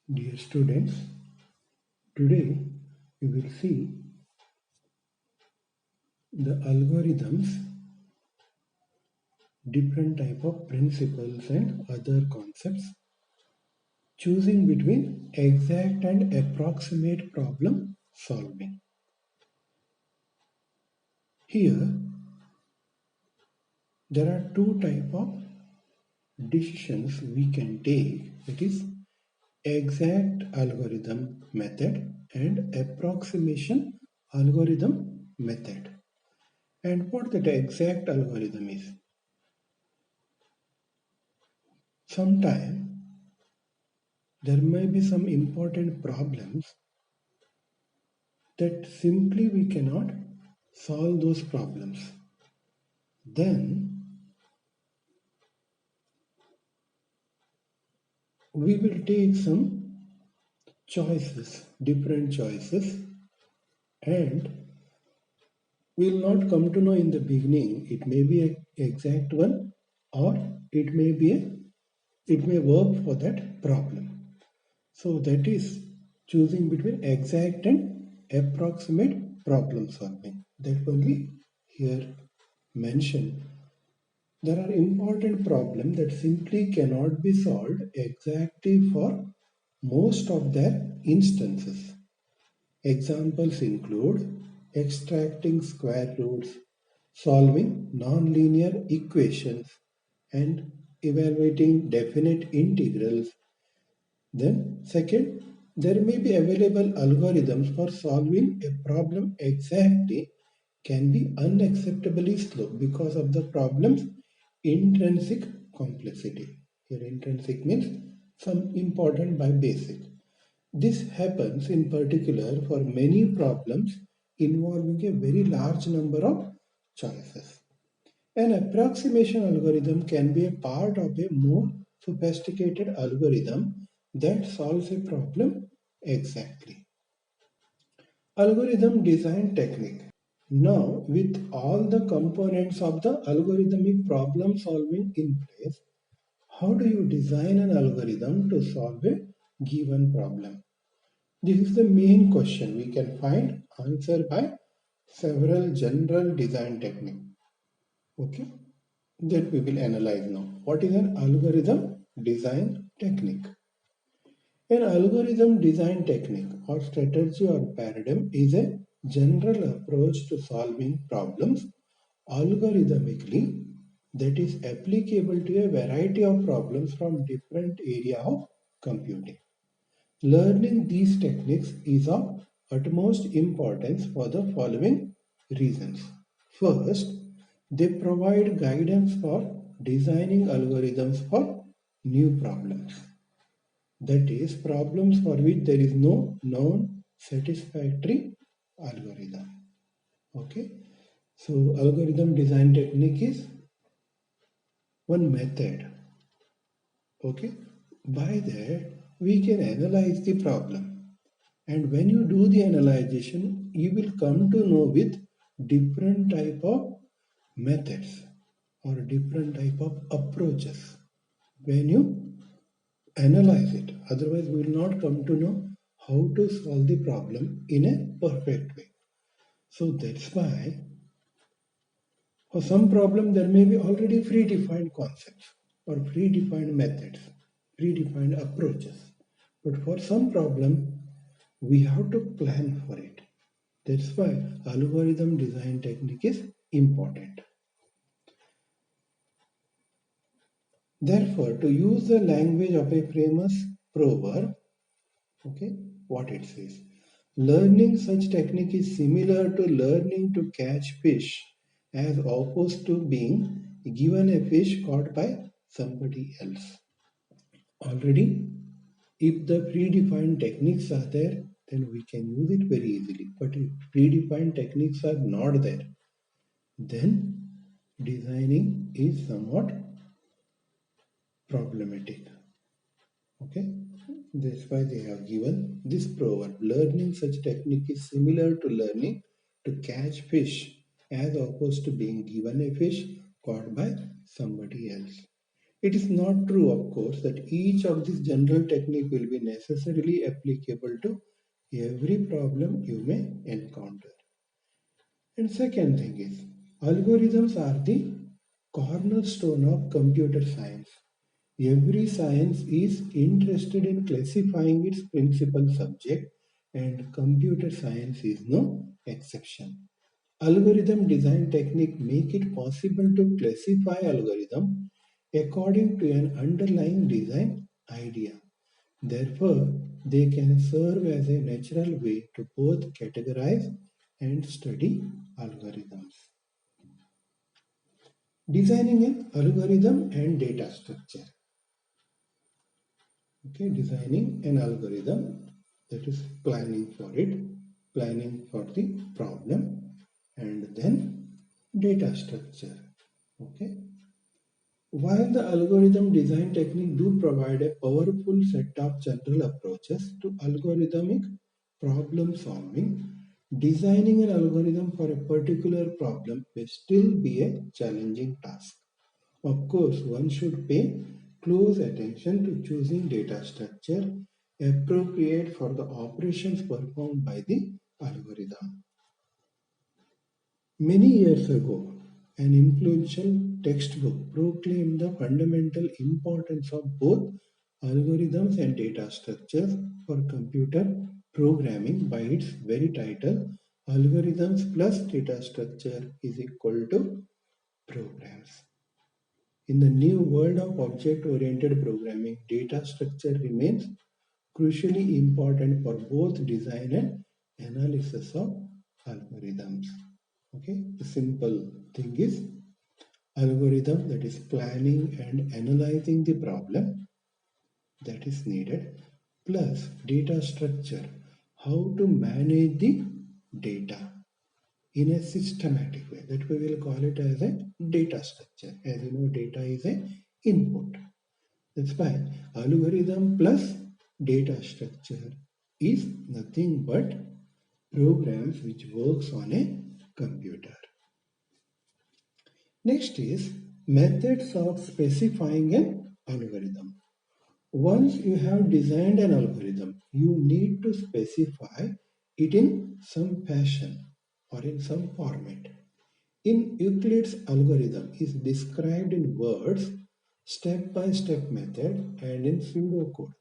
Dear students, today we will see the algorithms, different type of principles and other concepts, choosing between exact and approximate problem solving. Here, there are two type of decisions we can take, that is exact algorithm method and approximation algorithm method. And what that exact algorithm is? Sometimes there may be some important problems that simply we cannot solve those problems. Then we will take some choices, different choices, and we will not come to know in the beginning. It may be an exact one, or it may be it may work for that problem. So that is choosing between exact and approximate problem solving. That only here mentioned. There are important problems that simply cannot be solved exactly for most of their instances. Examples include extracting square roots, solving nonlinear equations, and evaluating definite integrals. Then, second, there may be available algorithms for solving a problem exactly can be unacceptably slow because of the problem's intrinsic complexity. Here, intrinsic means some important by basic. This happens in particular for many problems involving a very large number of choices. An approximation algorithm can be a part of a more sophisticated algorithm that solves a problem exactly. Algorithm design technique. Now, with all the components of the algorithmic problem solving in place, how do you design an algorithm to solve a given problem? This is the main question. We can find answer by several general design techniques. Okay, that we will analyze now. What is an algorithm design technique? An algorithm design technique or strategy or paradigm is a general approach to solving problems algorithmically that is applicable to a variety of problems from different areas of computing. Learning these techniques is of utmost importance for the following reasons. First, they provide guidance for designing algorithms for new problems. That is, problems for which there is no known satisfactory algorithm. Okay, so algorithm design technique is one method. Okay, by that we can analyze the problem, and when you do the analyzation, you will come to know with different type of methods or different type of approaches when you analyze it. Otherwise, we will not come to know how to solve the problem in a perfect way. So that's why for some problem there may be already predefined concepts or predefined methods, predefined approaches. But for some problem, we have to plan for it. That's why algorithm design technique is important. Therefore, to use the language of a famous proverb, okay, what it says. Learning such technique is similar to learning to catch fish as opposed to being given a fish caught by somebody else. Already, if the predefined techniques are there, then we can use it very easily. But if predefined techniques are not there, then designing is somewhat problematic. Okay, that's why they have given this proverb. Learning such technique is similar to learning to catch fish as opposed to being given a fish caught by somebody else. It is not true, of course, that each of these general technique will be necessarily applicable to every problem you may encounter. And second thing is, algorithms are the cornerstone of computer science. Every science is interested in classifying its principal subject, and computer science is no exception. Algorithm design technique make it possible to classify algorithm according to an underlying design idea. Therefore, they can serve as a natural way to both categorize and study algorithms. Designing an algorithm and data structure. Okay, designing an algorithm, that is planning for it, planning for the problem, and then data structure. Okay. While the algorithm design technique do provide a powerful set of general approaches to algorithmic problem solving, designing an algorithm for a particular problem may still be a challenging task. Of course, one should pay close attention to choosing data structure appropriate for the operations performed by the algorithm. Many years ago, an influential textbook proclaimed the fundamental importance of both algorithms and data structures for computer programming by its very title, Algorithms plus Data Structure is equal to Programs. In the new world of object-oriented programming, data structure remains crucially important for both design and analysis of algorithms. Okay, the simple thing is algorithm, that is planning and analyzing the problem that is needed, plus data structure, how to manage the data in a systematic way, that we will call it as a data structure. As you know, data is a input. That's why algorithm plus data structure is nothing but programs which works on a computer. Next is methods of specifying an algorithm. Once you have designed an algorithm, you need to specify it in some fashion or in some format. In Euclid's algorithm is described in words, step-by-step method, and in pseudocode.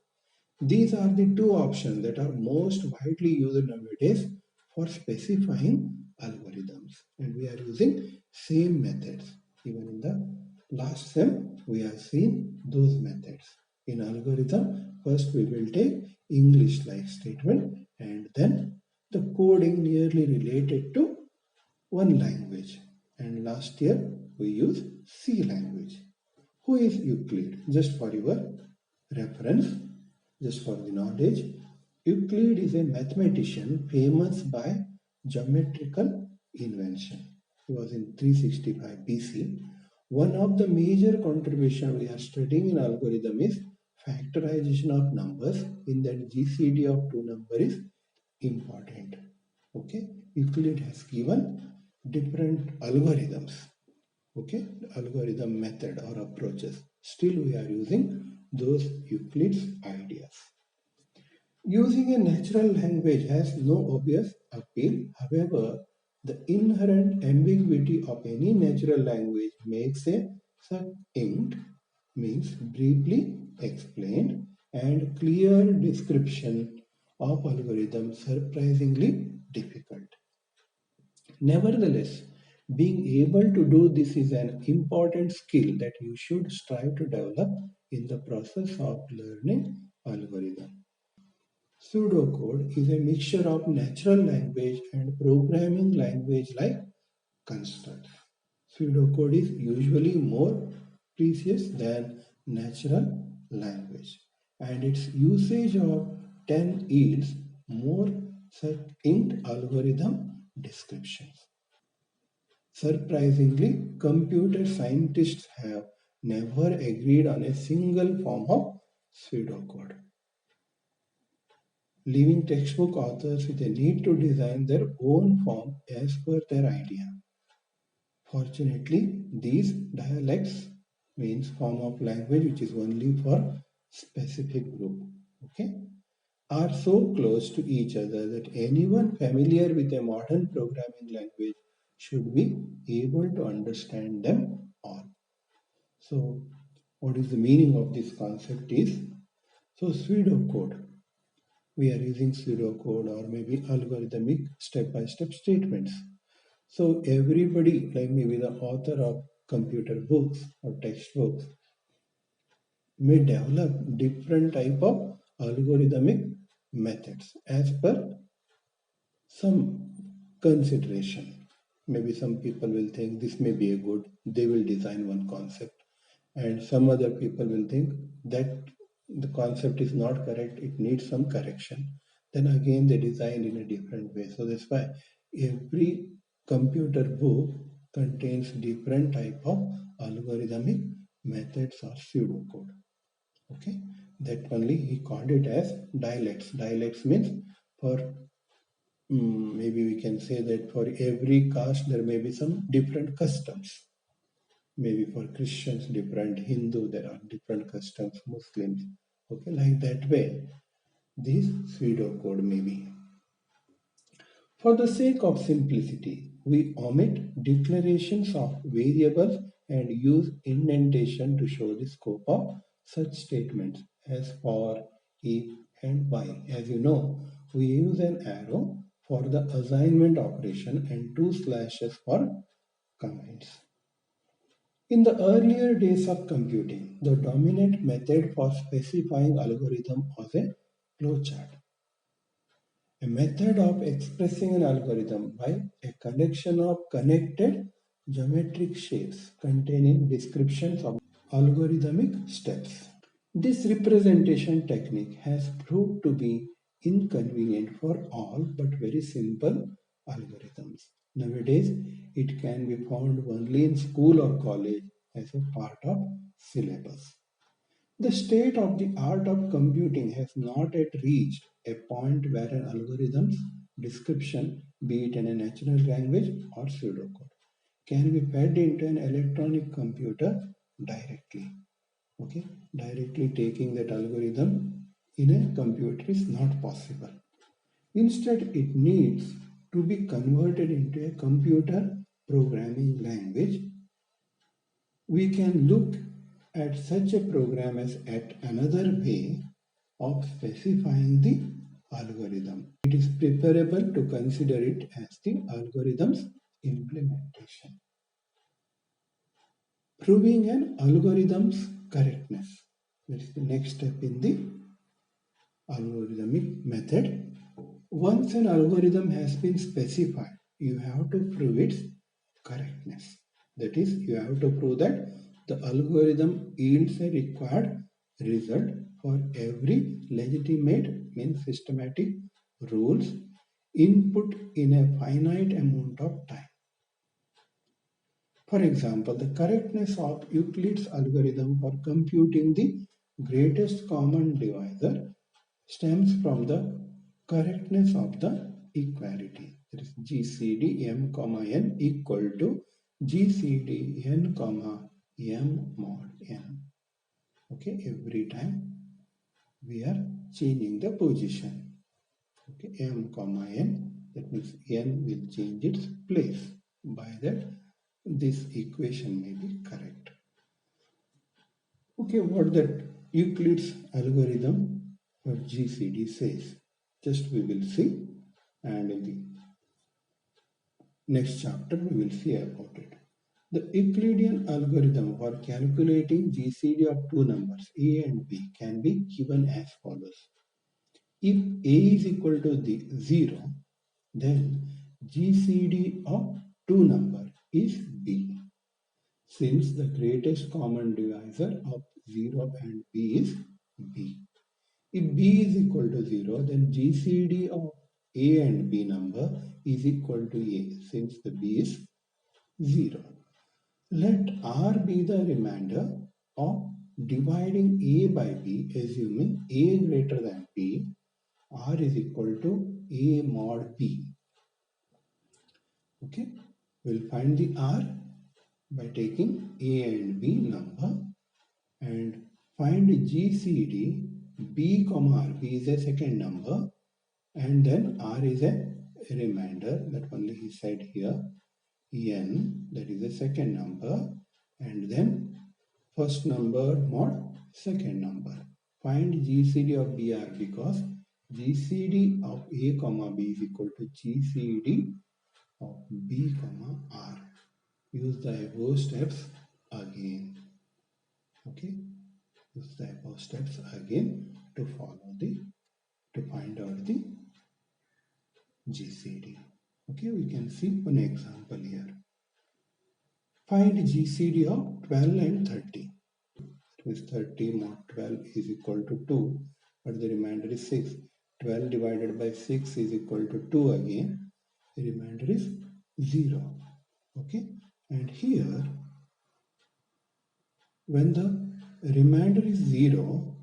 These are the two options that are most widely used nowadays for specifying algorithms, and we are using same methods. Even in the last sem, we have seen those methods. In algorithm, first we will take English-like statement and then the coding nearly related to one language. And last year we use C language. Who is Euclid? Just for your reference, just for the knowledge, Euclid is a mathematician famous by geometrical invention. He was in 365 BC. One of the major contributions we are studying in algorithm is factorization of numbers. In that, GCD of two numbers is important. Okay, Euclid has given different algorithms. Okay, algorithm method or approaches. Still, we are using those Euclid's ideas. Using a natural language has no obvious appeal. However, the inherent ambiguity of any natural language makes a succinct, means briefly explained, and clear description of algorithm surprisingly difficult. Nevertheless, being able to do this is an important skill that you should strive to develop in the process of learning algorithm. Pseudocode is a mixture of natural language and programming language like constructs. Pseudocode is usually more precious than natural language, and its usage of 10 yields more succinct algorithm descriptions. Surprisingly, computer scientists have never agreed on a single form of pseudocode, leaving textbook authors with a need to design their own form as per their idea. Fortunately, these dialects means form of language which is only for specific group, okay, are so close to each other that anyone familiar with a modern programming language should be able to understand them all. So what is the meaning of this concept is, so pseudocode, we are using pseudocode or maybe algorithmic step-by-step statements. So everybody, like maybe the author of computer books or textbooks, may develop different type of algorithmic methods as per some consideration. Maybe some people will think this may be a good, they will design one concept, and some other people will think that the concept is not correct, it needs some correction. Then again they design in a different way. So that's why every computer book contains different type of algorithmic methods or pseudocode. Okay, that only he called it as dialects. Dialects means for maybe we can say that for every caste there may be some different customs. Maybe for Christians different, Hindu there are different customs, Muslims. Okay, like that way, this pseudocode may be. For the sake of simplicity, we omit declarations of variables and use indentation to show the scope of such statements as for, if, and while. As you know, we use an arrow for the assignment operation and two slashes for comments. In the earlier days of computing, the dominant method for specifying algorithm was a flowchart, a method of expressing an algorithm by a collection of connected geometric shapes containing descriptions of algorithmic steps. This representation technique has proved to be inconvenient for all but very simple algorithms. Nowadays, it can be found only in school or college as a part of syllabus. The state of the art of computing has not yet reached a point where an algorithm's description, be it in a natural language or pseudocode, can be fed into an electronic computer directly. Okay, directly taking that algorithm in a computer is not possible. Instead, it needs to be converted into a computer programming language. We can look at such a program as at another way of specifying the algorithm. It is preferable to consider it as the algorithm's implementation. Proving an algorithm's correctness. That is the next step in the algorithmic method. Once an algorithm has been specified, you have to prove its correctness. That is, you have to prove that the algorithm yields a required result for every legitimate, means systematic rules input in a finite amount of time. For example, the correctness of Euclid's algorithm for computing the greatest common divisor stems from the correctness of the equality. That is GCD m comma n equal to GCD n comma m mod n. Okay, every time we are changing the position. Okay, m comma n, that means n will change its place. By that, this equation may be correct. Okay, what that Euclid's algorithm for GCD says, just we will see, and in the next chapter we will see about it. The Euclidean algorithm for calculating GCD of two numbers a and b can be given as follows. If a is equal to 0, then GCD of two numbers is b. Since the greatest common divisor of 0 and b is b. If b is equal to 0, then GCD of a and b number is equal to a, since the b is 0. Let r be the remainder of dividing a by b, assuming a greater than b, r is equal to a mod b. Okay, we'll find the r. by taking A and B number and find GCD. B comma R. B is a second number and then R is a remainder that only he said here. N, that is the second number, and then first number mod second number. Find GCD of BR because GCD of A comma B is equal to GCD of B comma R. Use the above steps again. Okay, use the above steps again to find out the GCD. Okay, we can see one example here. Find GCD of 12 and 30. It means 30 mod 12 is equal to 2, but the remainder is 6. 12 divided by 6 is equal to 2 again. The remainder is 0. Okay, and here when the remainder is 0,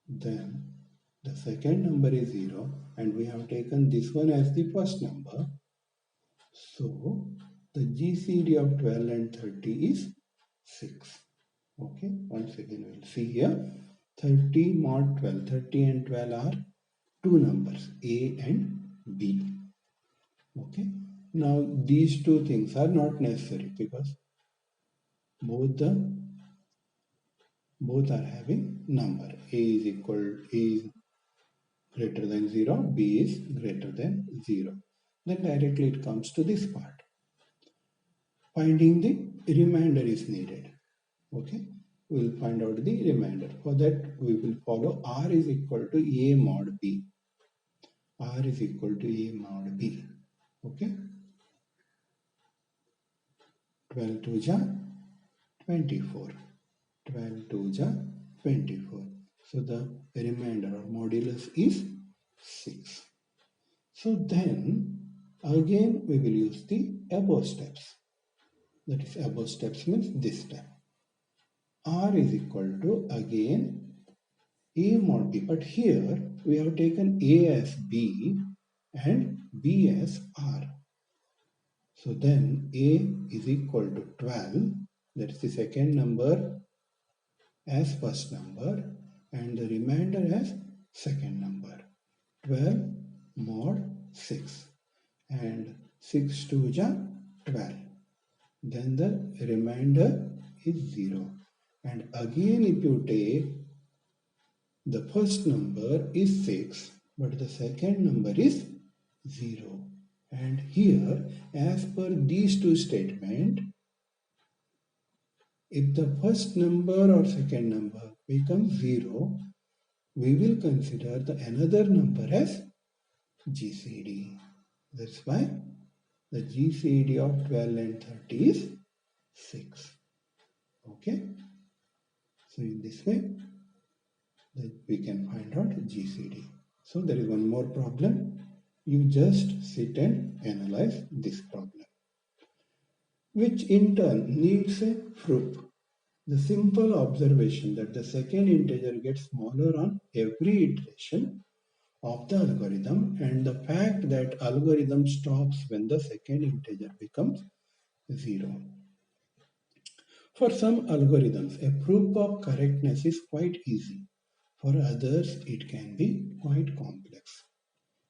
then the second number is 0 and we have taken this one as the first number. So the GCD of 12 and 30 is 6. Okay, once again we'll see here 30 mod 12. 30 and 12 are two numbers, A and B. Okay, now these two things are not necessary because both are having number. A is greater than 0, B is greater than 0. Then directly it comes to this part. Finding the remainder is needed. Okay, we will find out the remainder. For that we will follow R is equal to A mod B. R is equal to A mod B. Okay, 12 to ja 24. 12 to ja 24. So the remainder or modulus is 6. So then again we will use the above steps. That is above steps means this step. R is equal to again A mod B, but here we have taken A as B and B as R. So then A is equal to 12, that is the second number as first number and the remainder as second number. 12 mod 6 and 6 to ja 12. Then the remainder is 0. And again if you take the first number is 6 but the second number is 0. And here as per these two statements, if the first number or second number becomes 0, we will consider the another number as GCD. That's why the GCD of 12 and 30 is 6. Okay. So in this way, we can find out GCD. So there is one more problem. You just sit and analyze this problem, which in turn needs a proof. The simple observation that the second integer gets smaller on every iteration of the algorithm and the fact that algorithm stops when the second integer becomes 0. For some algorithms, a proof of correctness is quite easy. For others, it can be quite complex.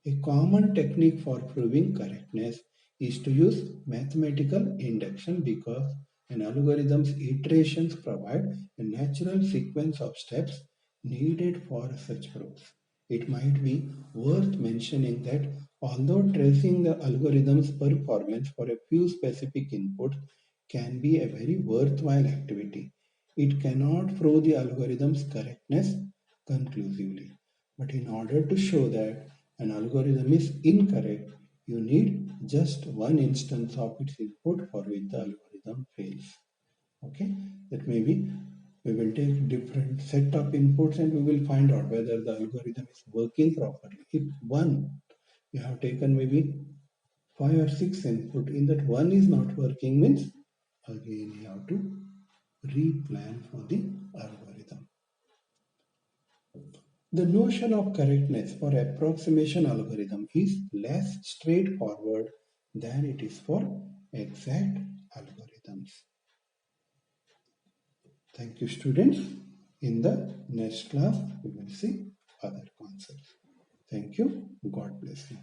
A common technique for proving correctness is to use mathematical induction because an algorithm's iterations provide a natural sequence of steps needed for such proofs. It might be worth mentioning that although tracing the algorithm's performance for a few specific inputs can be a very worthwhile activity, it cannot prove the algorithm's correctness conclusively. But in order to show that an algorithm is incorrect, you need just one instance of its input for which the algorithm fails. Okay, that maybe we will take different set of inputs and we will find out whether the algorithm is working properly. If one, you have taken maybe 5 or 6 input, in that one is not working means again you have to replan for the algorithm. The notion of correctness for approximation algorithm is less straightforward than it is for exact algorithms. Thank you, students. In the next class, we will see other concepts. Thank you. God bless you.